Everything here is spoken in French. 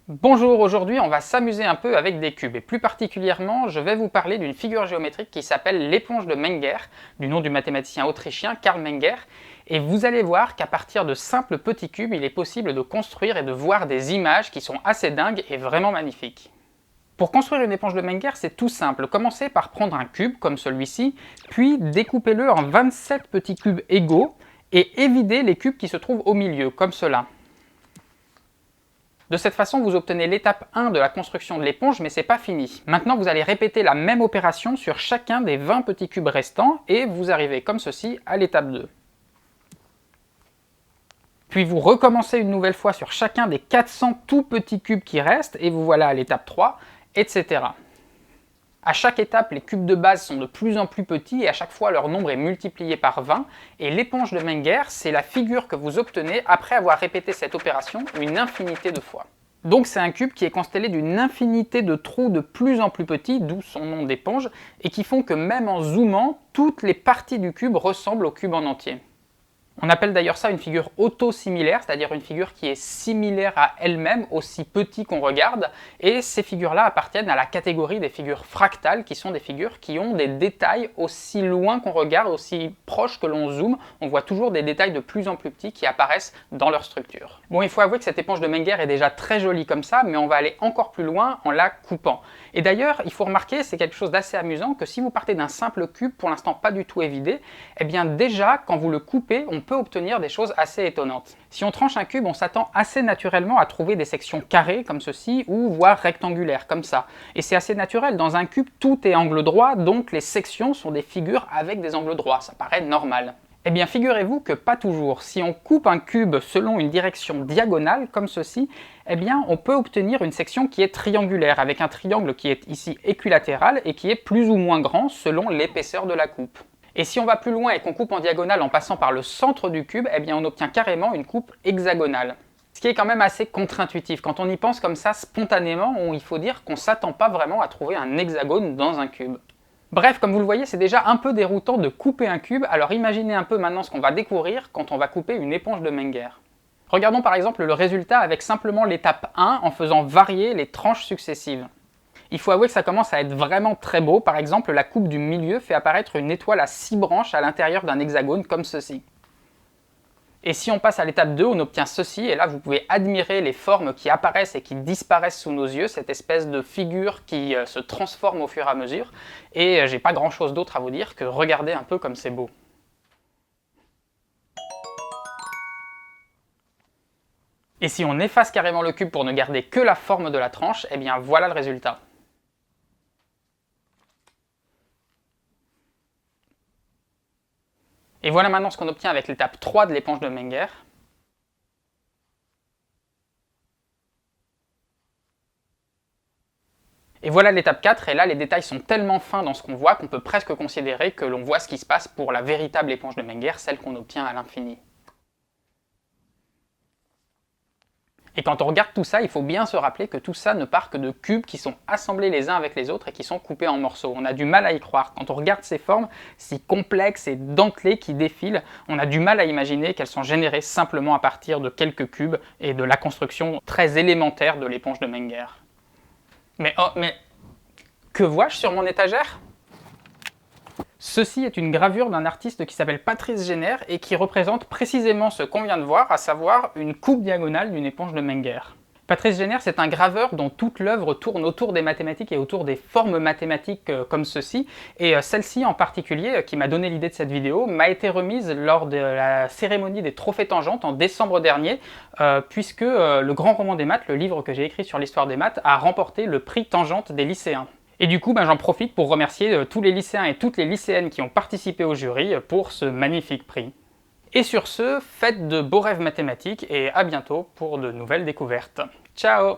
Bonjour, aujourd'hui on va s'amuser un peu avec des cubes et plus particulièrement je vais vous parler d'une figure géométrique qui s'appelle l'éponge de Menger, du nom du mathématicien autrichien Karl Menger, et vous allez voir qu'à partir de simples petits cubes il est possible de construire et de voir des images qui sont assez dingues et vraiment magnifiques. Pour construire une éponge de Menger, c'est tout simple. Commencez par prendre un cube comme celui-ci, puis découpez-le en 27 petits cubes égaux et évidez les cubes qui se trouvent au milieu, comme cela. De cette façon, vous obtenez l'étape 1 de la construction de l'éponge, mais c'est pas fini. Maintenant, vous allez répéter la même opération sur chacun des 20 petits cubes restants, et vous arrivez comme ceci à l'étape 2. Puis vous recommencez une nouvelle fois sur chacun des 400 tout petits cubes qui restent, et vous voilà à l'étape 3, etc. À chaque étape, les cubes de base sont de plus en plus petits et à chaque fois leur nombre est multiplié par 20 et l'éponge de Menger, c'est la figure que vous obtenez après avoir répété cette opération une infinité de fois. Donc c'est un cube qui est constellé d'une infinité de trous de plus en plus petits, d'où son nom d'éponge, et qui font que même en zoomant, toutes les parties du cube ressemblent au cube en entier. On appelle d'ailleurs ça une figure auto-similaire, c'est-à-dire une figure qui est similaire à elle-même, aussi petit qu'on regarde, et ces figures-là appartiennent à la catégorie des figures fractales, qui sont des figures qui ont des détails aussi loin qu'on regarde, aussi proches que l'on zoome, on voit toujours des détails de plus en plus petits qui apparaissent dans leur structure. Bon, il faut avouer que cette éponge de Menger est déjà très jolie comme ça, mais on va aller encore plus loin en la coupant. Et d'ailleurs, il faut remarquer, c'est quelque chose d'assez amusant, que si vous partez d'un simple cube, pour l'instant pas du tout évidé, eh bien déjà, quand vous le coupez, on peut obtenir des choses assez étonnantes. Si on tranche un cube, on s'attend assez naturellement à trouver des sections carrées comme ceci, ou voire rectangulaires comme ça. Et c'est assez naturel, dans un cube, tout est angle droit, donc les sections sont des figures avec des angles droits, ça paraît normal. Eh bien, figurez-vous que pas toujours. Si on coupe un cube selon une direction diagonale, comme ceci, eh bien, on peut obtenir une section qui est triangulaire, avec un triangle qui est ici équilatéral et qui est plus ou moins grand selon l'épaisseur de la coupe. Et si on va plus loin et qu'on coupe en diagonale en passant par le centre du cube, eh bien, on obtient carrément une coupe hexagonale. Ce qui est quand même assez contre-intuitif. Quand on y pense comme ça spontanément, il faut dire qu'on ne s'attend pas vraiment à trouver un hexagone dans un cube. Bref, comme vous le voyez, c'est déjà un peu déroutant de couper un cube, alors imaginez un peu maintenant ce qu'on va découvrir quand on va couper une éponge de Menger. Regardons par exemple le résultat avec simplement l'étape 1 en faisant varier les tranches successives. Il faut avouer que ça commence à être vraiment très beau, par exemple la coupe du milieu fait apparaître une étoile à 6 branches à l'intérieur d'un hexagone comme ceci. Et si on passe à l'étape 2, on obtient ceci, et là vous pouvez admirer les formes qui apparaissent et qui disparaissent sous nos yeux, cette espèce de figure qui se transforme au fur et à mesure, et j'ai pas grand chose d'autre à vous dire que regardez un peu comme c'est beau. Et si on efface carrément le cube pour ne garder que la forme de la tranche, eh bien voilà le résultat. Et voilà maintenant ce qu'on obtient avec l'étape 3 de l'éponge de Menger. Et voilà l'étape 4, et là les détails sont tellement fins dans ce qu'on voit qu'on peut presque considérer que l'on voit ce qui se passe pour la véritable éponge de Menger, celle qu'on obtient à l'infini. Et quand on regarde tout ça, il faut bien se rappeler que tout ça ne part que de cubes qui sont assemblés les uns avec les autres et qui sont coupés en morceaux. On a du mal à y croire. Quand on regarde ces formes si complexes et dentelées qui défilent, on a du mal à imaginer qu'elles sont générées simplement à partir de quelques cubes et de la construction très élémentaire de l'éponge de Menger. Mais que vois-je sur mon étagère ? Ceci est une gravure d'un artiste qui s'appelle Patrice Géner et qui représente précisément ce qu'on vient de voir, à savoir une coupe diagonale d'une éponge de Menger. Patrice Géner, c'est un graveur dont toute l'œuvre tourne autour des mathématiques et autour des formes mathématiques comme ceci, et celle-ci en particulier, qui m'a donné l'idée de cette vidéo, m'a été remise lors de la cérémonie des Trophées Tangentes en décembre dernier, puisque le grand roman des maths, le livre que j'ai écrit sur l'histoire des maths, a remporté le prix Tangente des lycéens. Et du coup, j'en profite pour remercier tous les lycéens et toutes les lycéennes qui ont participé au jury pour ce magnifique prix. Et sur ce, faites de beaux rêves mathématiques et à bientôt pour de nouvelles découvertes. Ciao!